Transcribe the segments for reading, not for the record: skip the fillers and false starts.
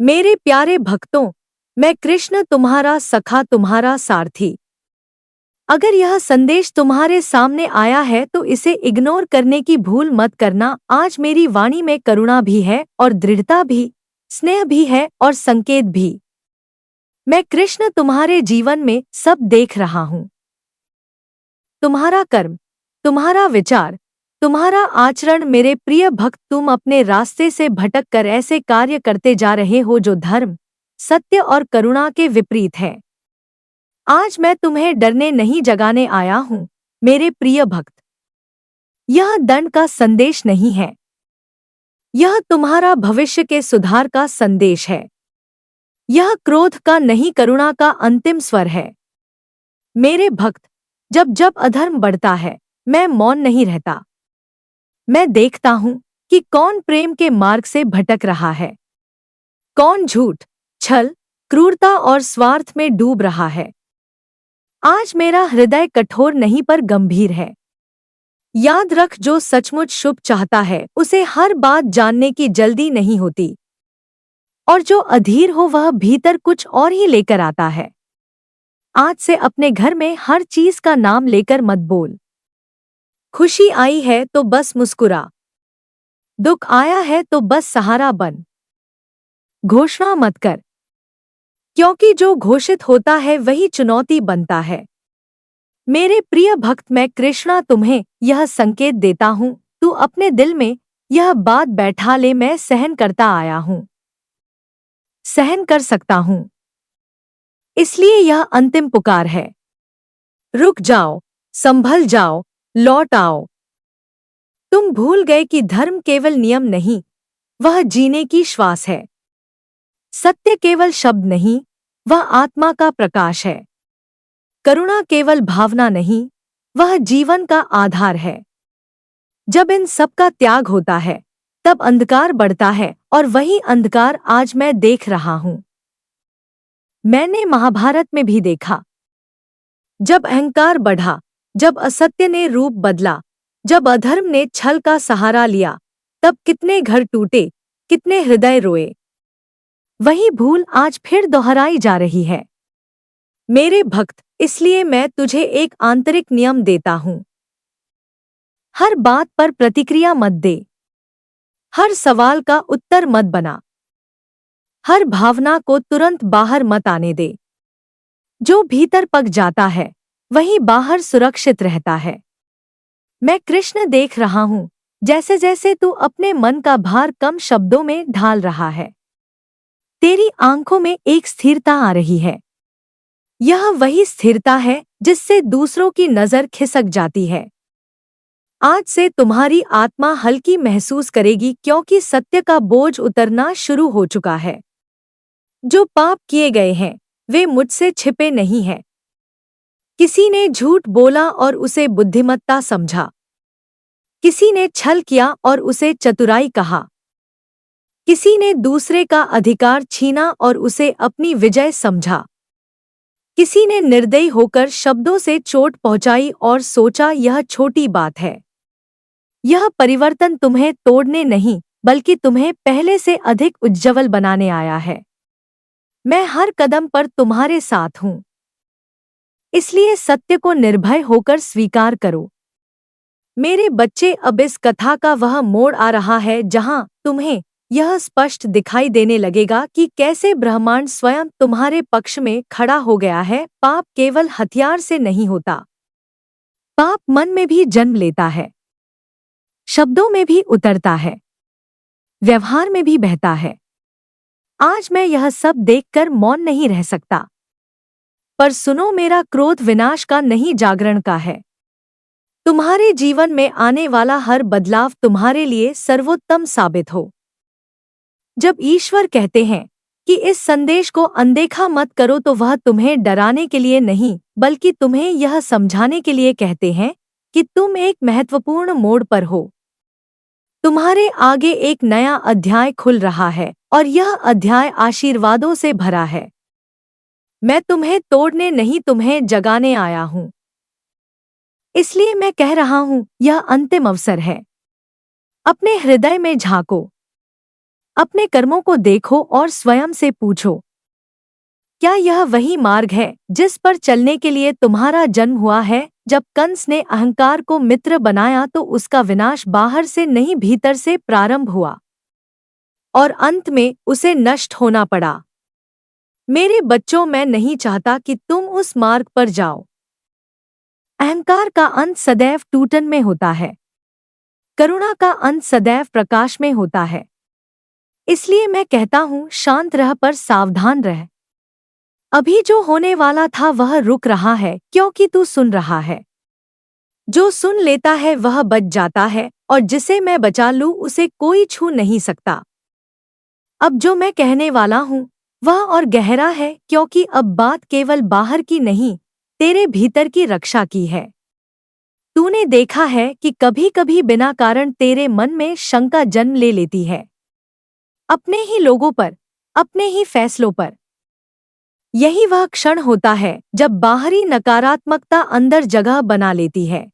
मेरे प्यारे भक्तों, मैं कृष्ण तुम्हारा सखा तुम्हारा सारथी। अगर यह संदेश तुम्हारे सामने आया है तो इसे इग्नोर करने की भूल मत करना। आज मेरी वाणी में करुणा भी है और दृढ़ता भी, स्नेह भी है और संकेत भी। मैं कृष्ण तुम्हारे जीवन में सब देख रहा हूँ। तुम्हारा कर्म, तुम्हारा विचार, तुम्हारा आचरण। मेरे प्रिय भक्त, तुम अपने रास्ते से भटक कर ऐसे कार्य करते जा रहे हो जो धर्म, सत्य और करुणा के विपरीत है। आज मैं तुम्हें डरने नहीं जगाने आया हूँ, मेरे प्रिय भक्त। यह दंड का संदेश नहीं है, यह तुम्हारा भविष्य के सुधार का संदेश है। यह क्रोध का नहीं, करुणा का अंतिम स्वर है। मेरे भक्त, जब जब अधर्म बढ़ता है, मैं मौन नहीं रहता। मैं देखता हूँ कि कौन प्रेम के मार्ग से भटक रहा है, कौन झूठ, छल, क्रूरता और स्वार्थ में डूब रहा है। आज मेरा हृदय कठोर नहीं पर गंभीर है। याद रख, जो सचमुच शुभ चाहता है उसे हर बात जानने की जल्दी नहीं होती, और जो अधीर हो वह भीतर कुछ और ही लेकर आता है। आज से अपने घर में हर चीज का नाम लेकर मत बोल। खुशी आई है तो बस मुस्कुरा, दुख आया है तो बस सहारा बन। घोषणा मत कर, क्योंकि जो घोषित होता है वही चुनौती बनता है। मेरे प्रिय भक्त, मैं कृष्णा तुम्हें यह संकेत देता हूँ, तू अपने दिल में यह बात बैठा ले, मैं सहन करता आया हूँ, सहन कर सकता हूँ। इसलिए यह अंतिम पुकार है। रुक जाओ, संभल जाओ, लौट आओ। तुम भूल गए कि धर्म केवल नियम नहीं, वह जीने की श्वास है। सत्य केवल शब्द नहीं, वह आत्मा का प्रकाश है। करुणा केवल भावना नहीं, वह जीवन का आधार है। जब इन सब का त्याग होता है, तब अंधकार बढ़ता है, और वही अंधकार आज मैं देख रहा हूँ। मैंने महाभारत में भी देखा, जब अहंकार बढ़ा, जब असत्य ने रूप बदला, जब अधर्म ने छल का सहारा लिया, तब कितने घर टूटे, कितने हृदय रोए। वही भूल आज फिर दोहराई जा रही है। मेरे भक्त, इसलिए मैं तुझे एक आंतरिक नियम देता हूँ। हर बात पर प्रतिक्रिया मत दे, हर सवाल का उत्तर मत बना, हर भावना को तुरंत बाहर मत आने दे। जो भीतर पक जाता है वही बाहर सुरक्षित रहता है। मैं कृष्ण देख रहा हूँ, जैसे जैसे तू अपने मन का भार कम शब्दों में ढाल रहा है। तेरी आंखों में एक स्थिरता आ रही है। यह वही स्थिरता है जिससे दूसरों की नजर खिसक जाती है। आज से तुम्हारी आत्मा हल्की महसूस करेगी, क्योंकि सत्य का बोझ उतरना शुरू हो चुका है। जो पाप किए गए हैं वे मुझसे छिपे नहीं हैं। किसी ने झूठ बोला और उसे बुद्धिमत्ता समझा, किसी ने छल किया और उसे चतुराई कहा, किसी ने दूसरे का अधिकार छीना और उसे अपनी विजय समझा, किसी ने निर्दयी होकर शब्दों से चोट पहुंचाई और सोचा यह छोटी बात है। यह परिवर्तन तुम्हें तोड़ने नहीं, बल्कि तुम्हें पहले से अधिक उज्ज्वल बनाने आया है। मैं हर कदम पर तुम्हारे साथ हूँ, इसलिए सत्य को निर्भय होकर स्वीकार करो। मेरे बच्चे, अब इस कथा का वह मोड़ आ रहा है जहां तुम्हें यह स्पष्ट दिखाई देने लगेगा कि कैसे ब्रह्मांड स्वयं तुम्हारे पक्ष में खड़ा हो गया है। पाप केवल हथियार से नहीं होता, पाप मन में भी जन्म लेता है, शब्दों में भी उतरता है, व्यवहार में भी बहता है। आज मैं यह सब देखकर मौन नहीं रह सकता। पर सुनो, मेरा क्रोध विनाश का नहीं, जागरण का है। तुम्हारे जीवन में आने वाला हर बदलाव तुम्हारे लिए सर्वोत्तम साबित हो। जब ईश्वर कहते हैं कि इस संदेश को अनदेखा मत करो, तो वह तुम्हें डराने के लिए नहीं, बल्कि तुम्हें यह समझाने के लिए कहते हैं कि तुम एक महत्वपूर्ण मोड़ पर हो। तुम्हारे आगे एक नया अध्याय खुल रहा है, और यह अध्याय आशीर्वादों से भरा है। मैं तुम्हें तोड़ने नहीं, तुम्हें जगाने आया हूँ। इसलिए मैं कह रहा हूँ, यह अंतिम अवसर है। अपने हृदय में झांको, अपने कर्मों को देखो और स्वयं से पूछो, क्या यह वही मार्ग है जिस पर चलने के लिए तुम्हारा जन्म हुआ है? जब कंस ने अहंकार को मित्र बनाया तो उसका विनाश बाहर से नहीं भीतर से प्रारंभ हुआ और अंत में उसे नष्ट होना पड़ा। मेरे बच्चों, मैं नहीं चाहता कि तुम उस मार्ग पर जाओ। अहंकार का अंत सदैव टूटन में होता है, करुणा का अंत सदैव प्रकाश में होता है। इसलिए मैं कहता हूँ, शांत रह पर सावधान रह। अभी जो होने वाला था वह रुक रहा है क्योंकि तू सुन रहा है। जो सुन लेता है वह बच जाता है और जिसे मैं बचा लूँ उसे कोई छू नहीं सकता। अब जो मैं कहने वाला हूँ वह और गहरा है, क्योंकि अब बात केवल बाहर की नहीं, तेरे भीतर की रक्षा की है। तूने देखा है कि कभी कभी बिना कारण तेरे मन में शंका जन्म ले लेती है, अपने ही लोगों पर, अपने ही फैसलों पर। यही वह क्षण होता है जब बाहरी नकारात्मकता अंदर जगह बना लेती है।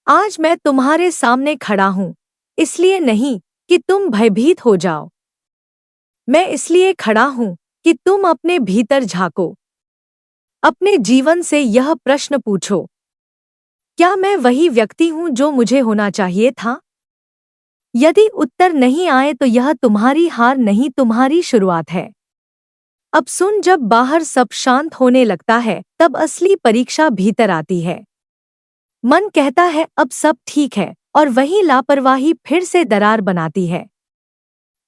आज मैं तुम्हारे सामने खड़ा हूँ इसलिए नहीं कि तुम भयभीत हो जाओ। मैं इसलिए खड़ा हूँ कि तुम अपने भीतर झांको, अपने जीवन से यह प्रश्न पूछो, क्या मैं वही व्यक्ति हूँ जो मुझे होना चाहिए था? यदि उत्तर नहीं आए तो यह तुम्हारी हार नहीं, तुम्हारी शुरुआत है। अब सुन, जब बाहर सब शांत होने लगता है तब असली परीक्षा भीतर आती है। मन कहता है अब सब ठीक है, और वही लापरवाही फिर से दरार बनाती है।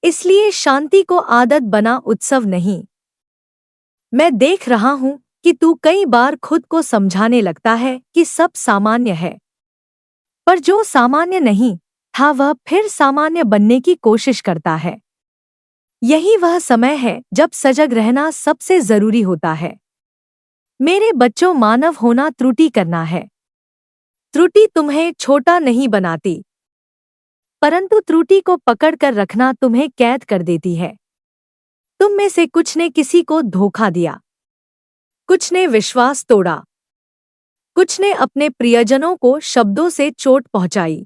इसलिए शांति को आदत बना, उत्सव नहीं। मैं देख रहा हूँ कि तू कई बार खुद को समझाने लगता है कि सब सामान्य है, पर जो सामान्य नहीं था वह फिर सामान्य बनने की कोशिश करता है। यही वह समय है जब सजग रहना सबसे जरूरी होता है। मेरे बच्चों, मानव होना त्रुटि करना है। त्रुटि तुम्हें छोटा नहीं बनाती, परंतु त्रुटि को पकड़कर रखना तुम्हें कैद कर देती है। तुम में से कुछ ने किसी को धोखा दिया, कुछ ने विश्वास तोड़ा, कुछ ने अपने प्रियजनों को शब्दों से चोट पहुंचाई,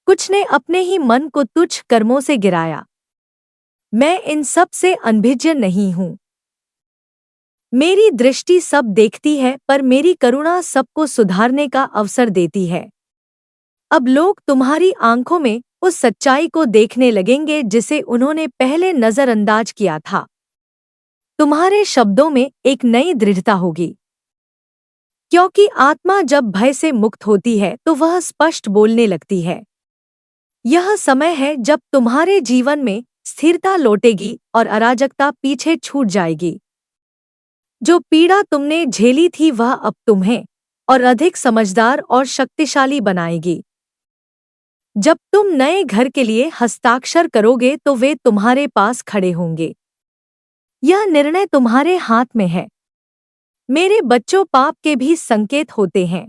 कुछ ने अपने ही मन को तुच्छ कर्मों से गिराया। मैं इन सब से अनभिज्ञ नहीं हूँ। मेरी दृष्टि सब देखती है, पर मेरी करुणा सबको सुधारने का अवसर देती है। अब लोग तुम्हारी आंखों में उस सच्चाई को देखने लगेंगे जिसे उन्होंने पहले नजरअंदाज किया था। तुम्हारे शब्दों में एक नई दृढ़ता होगी, क्योंकि आत्मा जब भय से मुक्त होती है तो वह स्पष्ट बोलने लगती है। यह समय है जब तुम्हारे जीवन में स्थिरता लौटेगी और अराजकता पीछे छूट जाएगी। जो पीड़ा तुमने झेली थी वह अब तुम्हें और अधिक समझदार और शक्तिशाली बनाएगी। जब तुम नए घर के लिए हस्ताक्षर करोगे तो वे तुम्हारे पास खड़े होंगे। यह निर्णय तुम्हारे हाथ में है। मेरे बच्चों, पाप के भी संकेत होते हैं।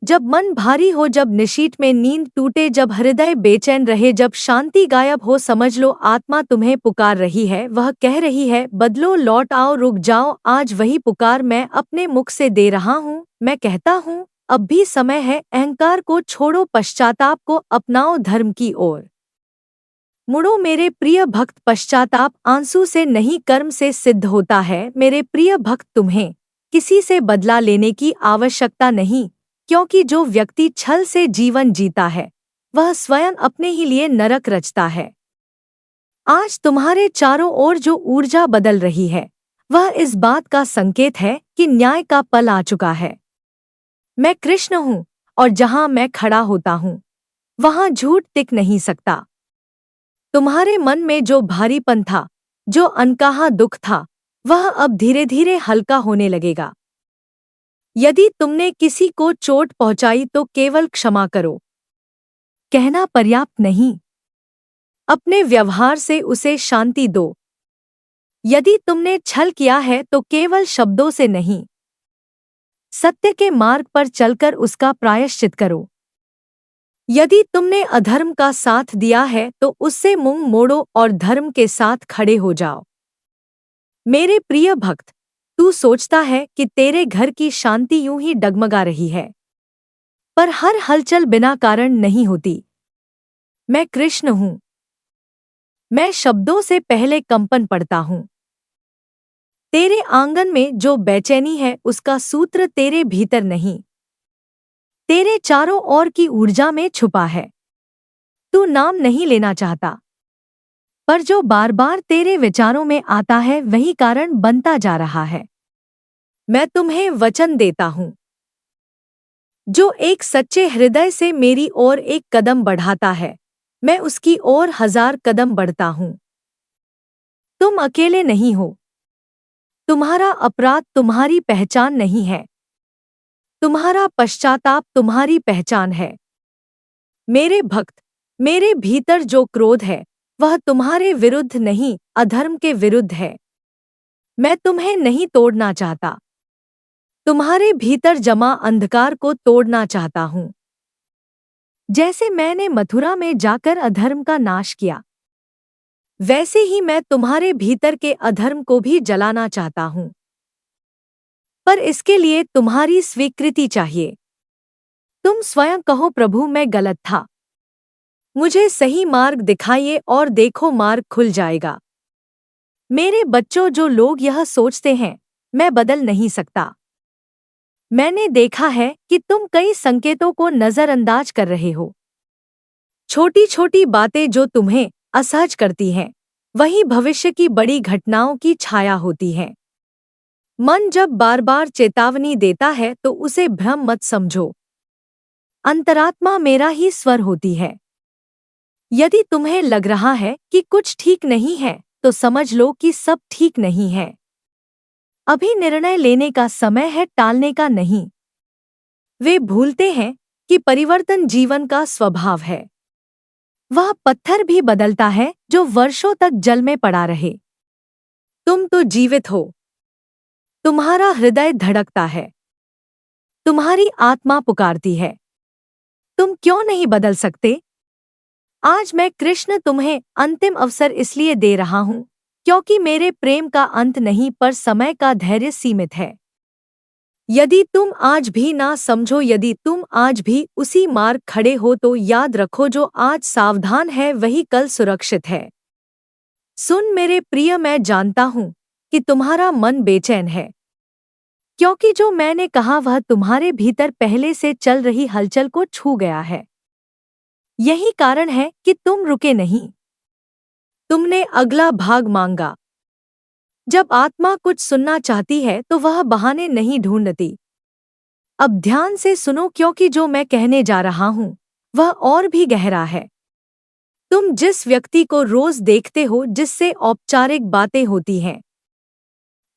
जब मन भारी हो, जब निशीथ में नींद टूटे, जब हृदय बेचैन रहे, जब शांति गायब हो, समझ लो आत्मा तुम्हें पुकार रही है। वह कह रही है, बदलो, लौट आओ, रुक जाओ। आज वही पुकार मैं अपने मुख से दे रहा हूँ। मैं कहता हूँ, अब भी समय है। अहंकार को छोड़ो, पश्चाताप को अपनाओ, धर्म की ओर मुड़ो। मेरे प्रिय भक्त, पश्चाताप आंसू से नहीं कर्म से सिद्ध होता है। मेरे प्रिय भक्त, तुम्हें किसी से बदला लेने की आवश्यकता नहीं, क्योंकि जो व्यक्ति छल से जीवन जीता है वह स्वयं अपने ही लिए नरक रचता है। आज तुम्हारे चारों ओर जो ऊर्जा बदल रही है वह इस बात का संकेत है कि न्याय का पल आ चुका है। मैं कृष्ण हूँ और जहाँ मैं खड़ा होता हूँ वहाँ झूठ टिक नहीं सकता। तुम्हारे मन में जो भारीपन था, जो अनकहा दुख था, वह अब धीरे धीरे हल्का होने लगेगा। यदि तुमने किसी को चोट पहुंचाई तो केवल क्षमा करो कहना पर्याप्त नहीं, अपने व्यवहार से उसे शांति दो। यदि तुमने छल किया है तो केवल शब्दों से नहीं, सत्य के मार्ग पर चलकर उसका प्रायश्चित करो। यदि तुमने अधर्म का साथ दिया है तो उससे मुंह मोड़ो और धर्म के साथ खड़े हो जाओ। मेरे प्रिय भक्त, तू सोचता है कि तेरे घर की शांति यूं ही डगमगा रही है, पर हर हलचल बिना कारण नहीं होती। मैं कृष्ण हूँ। मैं शब्दों से पहले कंपन पड़ता हूँ। तेरे आंगन में जो बेचैनी है उसका सूत्र तेरे भीतर नहीं, तेरे चारों ओर की ऊर्जा में छुपा है। तू नाम नहीं लेना चाहता, पर जो बार बार तेरे विचारों में आता है वही कारण बनता जा रहा है। मैं तुम्हें वचन देता हूँ, जो एक सच्चे हृदय से मेरी ओर एक कदम बढ़ाता है, मैं उसकी ओर 1000 कदम बढ़ता हूँ। तुम अकेले नहीं हो। तुम्हारा अपराध तुम्हारी पहचान नहीं है। तुम्हारा पश्चाताप तुम्हारी पहचान है। मेरे भक्त, मेरे भीतर जो क्रोध है वह तुम्हारे विरुद्ध नहीं, अधर्म के विरुद्ध है। मैं तुम्हें नहीं तोड़ना चाहता, तुम्हारे भीतर जमा अंधकार को तोड़ना चाहता हूँ। जैसे मैंने मथुरा में जाकर अधर्म का नाश किया, वैसे ही मैं तुम्हारे भीतर के अधर्म को भी जलाना चाहता हूँ। पर इसके लिए तुम्हारी स्वीकृति चाहिए। तुम स्वयं कहो, प्रभु मैं गलत था, मुझे सही मार्ग दिखाइए और देखो मार्ग खुल जाएगा। मेरे बच्चों, जो लोग यह सोचते हैं मैं बदल नहीं सकता, मैंने देखा है कि तुम कई संकेतों को नजरअंदाज कर रहे हो। छोटी छोटी बातें जो तुम्हें असहज करती हैं, वही भविष्य की बड़ी घटनाओं की छाया होती हैं। मन जब बार बार चेतावनी देता है तो उसे भ्रम मत समझो। अंतरात्मा मेरा ही स्वर होती है। यदि तुम्हें लग रहा है कि कुछ ठीक नहीं है तो समझ लो कि सब ठीक नहीं है। अभी निर्णय लेने का समय है, टालने का नहीं। वे भूलते हैं कि परिवर्तन जीवन का स्वभाव है। वह पत्थर भी बदलता है जो वर्षों तक जल में पड़ा रहे। तुम तो जीवित हो, तुम्हारा हृदय धड़कता है, तुम्हारी आत्मा पुकारती है। तुम क्यों नहीं बदल सकते? आज मैं कृष्ण तुम्हें अंतिम अवसर इसलिए दे रहा हूं क्योंकि मेरे प्रेम का अंत नहीं, पर समय का धैर्य सीमित है। यदि तुम आज भी ना समझो, यदि तुम आज भी उसी मार्ग खड़े हो, तो याद रखो जो आज सावधान है वही कल सुरक्षित है। सुन मेरे प्रिय, मैं जानता हूं कि तुम्हारा मन बेचैन है, क्योंकि जो मैंने कहा वह तुम्हारे भीतर पहले से चल रही हलचल को छू गया है। यही कारण है कि तुम रुके नहीं। तुमने अगला भाग मांगा। जब आत्मा कुछ सुनना चाहती है तो वह बहाने नहीं ढूंढती। अब ध्यान से सुनो, क्योंकि जो मैं कहने जा रहा हूं वह और भी गहरा है। तुम जिस व्यक्ति को रोज देखते हो, जिससे औपचारिक बातें होती हैं,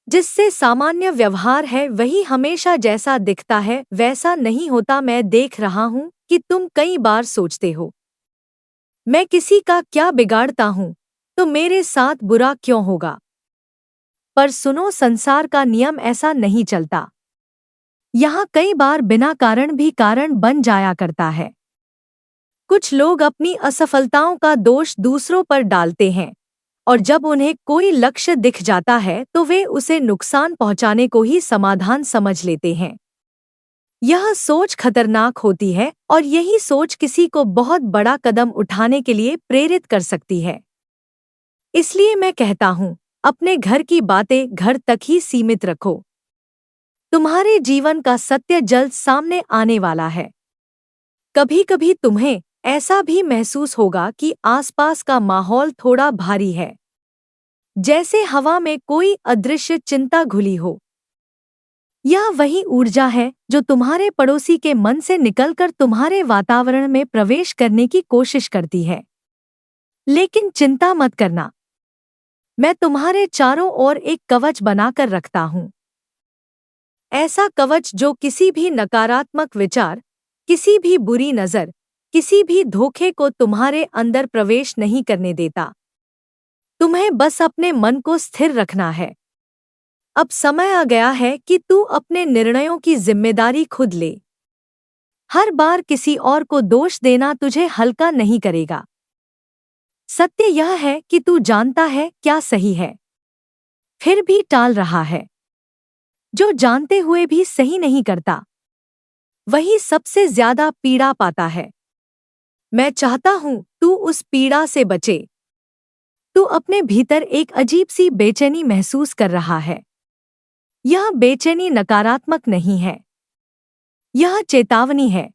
जिससे सामान्य व्यवहार है, वही हमेशा जैसा दिखता है वैसा नहीं होता। मैं देख रहा हूं कि तुम कई बार सोचते हो, मैं किसी का क्या बिगाड़ता हूं तो मेरे साथ बुरा क्यों होगा। पर सुनो, संसार का नियम ऐसा नहीं चलता। यहाँ कई बार बिना कारण भी कारण बन जाया करता है। कुछ लोग अपनी असफलताओं का दोष दूसरों पर डालते हैं, और जब उन्हें कोई लक्ष्य दिख जाता है तो वे उसे नुकसान पहुंचाने को ही समाधान समझ लेते हैं। यह सोच खतरनाक होती है और यही सोच किसी को बहुत बड़ा कदम उठाने के लिए प्रेरित कर सकती है। इसलिए मैं कहता हूँ, अपने घर की बातें घर तक ही सीमित रखो। तुम्हारे जीवन का सत्य जल्द सामने आने वाला है। कभी कभी तुम्हें ऐसा भी महसूस होगा कि आसपास का माहौल थोड़ा भारी है, जैसे हवा में कोई अदृश्य चिंता घुली हो। यह वही ऊर्जा है जो तुम्हारे पड़ोसी के मन से निकलकर तुम्हारे वातावरण में प्रवेश करने की कोशिश करती है। लेकिन चिंता मत करना, मैं तुम्हारे चारों ओर एक कवच बनाकर रखता हूँ। ऐसा कवच जो किसी भी नकारात्मक विचार, किसी भी बुरी नज़र, किसी भी धोखे को तुम्हारे अंदर प्रवेश नहीं करने देता। तुम्हें बस अपने मन को स्थिर रखना है। अब समय आ गया है कि तू अपने निर्णयों की जिम्मेदारी खुद ले। हर बार किसी और को दोष देना तुझे हल्का नहीं करेगा। सत्य यह है कि तू जानता है क्या सही है, फिर भी टाल रहा है। जो जानते हुए भी सही नहीं करता, वही सबसे ज्यादा पीड़ा पाता है। मैं चाहता हूं तू उस पीड़ा से बचे। तू अपने भीतर एक अजीब सी बेचैनी महसूस कर रहा है। यह बेचैनी नकारात्मक नहीं है, यह चेतावनी है।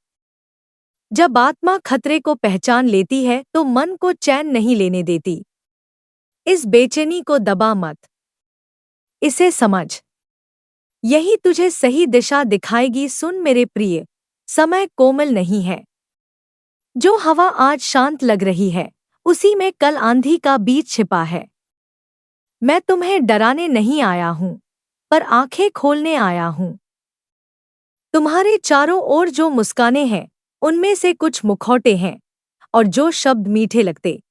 जब आत्मा खतरे को पहचान लेती है तो मन को चैन नहीं लेने देती। इस बेचैनी को दबा मत, इसे समझ। यही तुझे सही दिशा दिखाएगी। सुन मेरे प्रिय, समय कोमल नहीं है। जो हवा आज शांत लग रही है, उसी में कल आंधी का बीज छिपा है। मैं तुम्हें डराने नहीं आया हूं, पर आंखें खोलने आया हूं। तुम्हारे चारों ओर जो मुस्कानें हैं, उनमें से कुछ मुखौटे हैं, और जो शब्द मीठे लगते